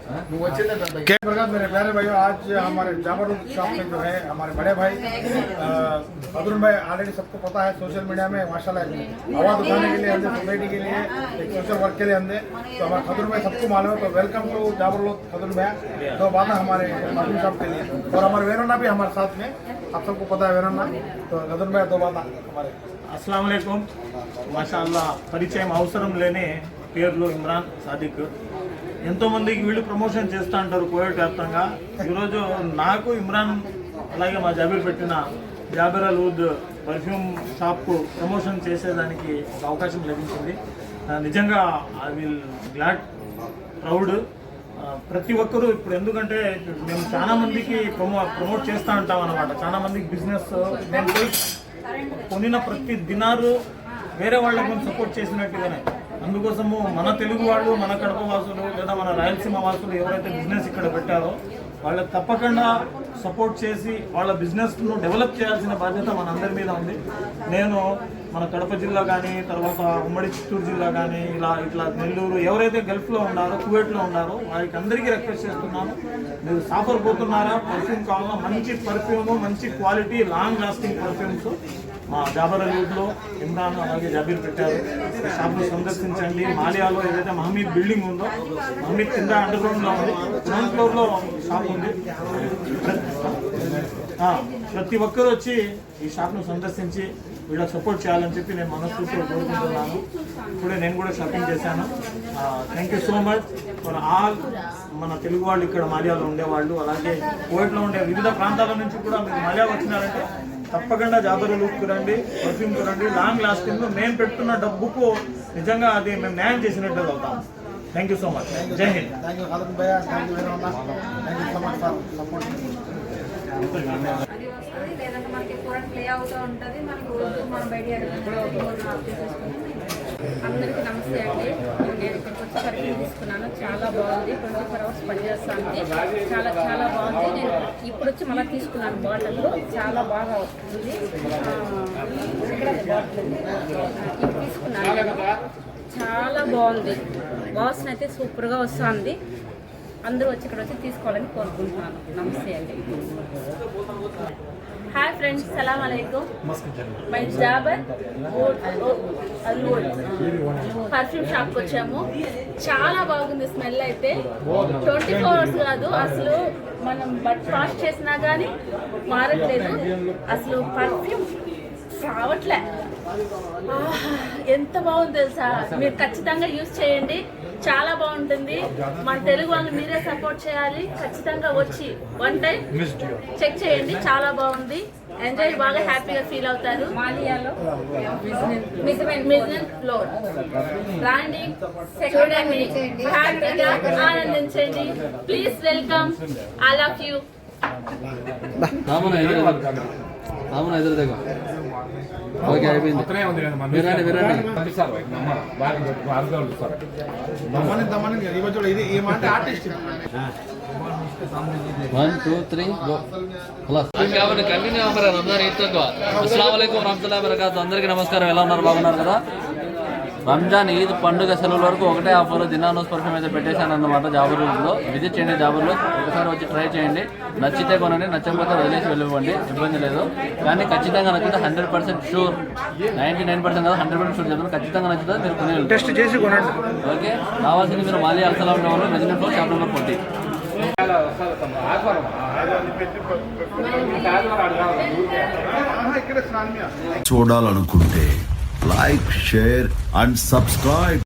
मेरे प्यारे भाइयों, आज हमारे जाबर शॉप में जो है हमारे बड़े भाई अब्दुल भाई ऑलरेडी सबको पता है सोशल मीडिया में माशाल्लाह आवाज़ उठाने के लिए हमने सोसाइटी के लिए एक सोशल वर्क के लिए हमने तो हमारे खदुर भाई सबको मालूम है। तो वेलकम टू जाबर खदुर भाई। तो बात है हमारे मालूम शॉप के लिए और हमारे वेरोना भी हमारे साथ में, आप सबको पता है वेरोना। तो खदुर भाई दो बात हमारे अस्सलाम वालेकुम మాషాల్లా పరిచయం అవసరం లేని పేర్లు ఇమ్రాన్ సాదిక్. ఎంతోమందికి వీళ్ళు ప్రమోషన్ చేస్తూ ఉంటారు కోవిడ్ వ్యాప్తంగా. ఈరోజు నాకు ఇమ్రాన్ అలాగే మా జాబీర్ పెట్టిన జాబీర్ అల్ వుడ్ పర్ఫ్యూమ్ షాప్కు ప్రమోషన్ చేసేదానికి ఒక అవకాశం లభించింది. నిజంగా ఐ విల్ గ్లాడ్ ప్రౌడ్. ప్రతి ఒక్కరూ ఇప్పుడు ఎందుకంటే మేము చాలా మందికి ప్రమోట్ చేస్తూ ఉంటాం అన్నమాట. చాలా మందికి బిజినెస్ నేను పోయి కొనిన ప్రతి దినారు వేరే వాళ్ళకి మేము సపోర్ట్ చేసినట్టుగానే, అందుకోసము మన తెలుగు వాళ్ళు, మన కడప వాసులు లేదా మన రాయలసీమ వాసులు ఎవరైతే బిజినెస్ ఇక్కడ పెట్టారో వాళ్ళకి తప్పకుండా సపోర్ట్ చేసి వాళ్ళ బిజినెస్ను డెవలప్ చేయాల్సిన బాధ్యత మనందరి మీద ఉంది. నేను మన కడప జిల్లా కానీ, తర్వాత ఉమ్మడి చిత్తూరు జిల్లా కానీ, ఇట్లా నెల్లూరు ఎవరైతే గల్ఫ్లో ఉన్నారో, కువైట్లో ఉన్నారో వారికి అందరికీ రిక్వెస్ట్ చేస్తున్నాను, మీరు సాఫర్ పోతున్నారా, పర్ఫ్యూమ్ కావాలా, మంచి పర్ఫ్యూము, మంచి క్వాలిటీ, లాంగ్ లాస్టింగ్ పర్ఫ్యూమ్స్ మా జాబర్ అల్ వుడ్లో ఇమ్రాన్ అలాగే జాబీర్ పెట్టారు. షాప్ను సందర్శించండి. మాలియాలో ఏదైతే మహమీద్ బిల్డింగ్ ఉందో, మహమీద్ కింద అండర్ గ్రౌండ్లో ఉంది, గ్రౌండ్ ఫ్లోర్లో షాప్ ఉంది. ప్రతి ఒక్కరూ వచ్చి ఈ షాప్ను సందర్శించి వీళ్ళకి సపోర్ట్ చేయాలని చెప్పి నేను మనస్ఫూర్తిగా కోరుకుంటున్నాను. ఇప్పుడే నేను కూడా షాపింగ్ చేశాను. Thank you so much for all మన తెలుగు వాళ్ళు ఇక్కడ మాలియాలో ఉండేవాళ్ళు, అలాగే కోవిడ్లో ఉండే వివిధ ప్రాంతాల నుంచి కూడా మీరు మాలియా వచ్చినారంటే తప్పకుండా జాబర్ అల్ వుడ్కి రండి, పర్ఫ్యూమ్కి రండి. లాంగ్ లాస్టింగ్ మేము పెట్టుకున్న డబ్బుకు నిజంగా అది మేము న్యాయం చేసినట్టు అవుతాం. Thank you so much. జై హింద్. లేదంటే మనకి ఎక్కువ ప్లే అవుతూ ఉంటుంది. మనకి రోజు మనం బయట అందరికీ నమస్తే అండి. నేను ఇక్కడికి వచ్చి పర్ఫ్యూమ్ తీసుకున్నాను. చాలా బాగుంది. 24 hours పనిచేస్తుంది. చాలా చాలా బాగుంది. నేను ఇప్పుడు వచ్చి మళ్ళీ తీసుకున్నాను బాటిల్. చాలా బాగా వస్తుంది. ఇక్కడ బాటిల్ ఇప్పుడు తీసుకున్నాను. చాలా బాగుంది. వాసన అయితే సూపర్గా వస్తుంది. అందరూ వచ్చి ఇక్కడ వచ్చి తీసుకోవాలని కోరుకుంటున్నాను. నమస్తే అండి. హాయ్ ఫ్రెండ్స్, సలాం అలైకుం. మై జాబర్ అల్ వుడ్ పర్ఫ్యూమ్ షాప్కి వచ్చాము. చాలా బాగుంది. స్మెల్ అయితే 24 hours కాదు, అసలు మనం వాష్ చేసినా కానీ మారట్లేదు. అసలు పర్ఫ్యూమ్ రావట్లే. ఎంత బాగుంది తెలుసా. మీరు ఖచ్చితంగా యూజ్ చేయండి. చాలా బాగుంటుంది. మన తెలుగు వాళ్ళు మీరే సపోర్ట్ చేయాలి. ఖచ్చితంగా వచ్చి 1 time చెక్ చేయండి. చాలా బాగుంది. ఎంజాయ్, బాగా హ్యాపీగా ఫీల్ అవుతారు. మాలియాలో లో రాండి, హ్యాపీగా ఆనందించండి. Please welcome. I love you. Okay, అయిపోయింది. కంటిన్యూ అవ్వరా రంజాన్ ఈద్ తక్కువ. అస్సలాము అలైకుం వరహ్మతుల్లాహి వబరకాతుహు. అందరికీ నమస్కారం. ఎలా ఉన్నారు? బాగున్నారు కదా? రంజాన్ ఈద్ పండుగ సెలవుల వరకు ఒకటే ఆఫర్ దినానోస్ పర్ఫ్యూమ్ అయితే పెట్టేశాను అన్నమాట. జాబర్ లో విజిట్ చేయండి. జాబర్లో ఒకసారి వచ్చి ట్రై చేయండి. నచ్చితే కొనండి, నచ్చకపోతే వదిలేసి వెళ్ళివ్వండి, ఇబ్బంది లేదు. కానీ ఖచ్చితంగా నచ్చితే 100% షూర్, 99% కాదు 100% షూర్ చెప్తాను. ఖచ్చితంగా నచ్చితే మీరు కొనే టెస్ట్ చేసి కొనండి. ఓకే, కావాల్సింది మీరు మాలియా అల్సలాం వాళ్ళు రెసిడెంట్ ఫ్లోర్ షాప్ నెంబర్ 40. చూడాలనుకుంటే లైక్, షేర్ అండ్ సబ్స్క్రైబ్.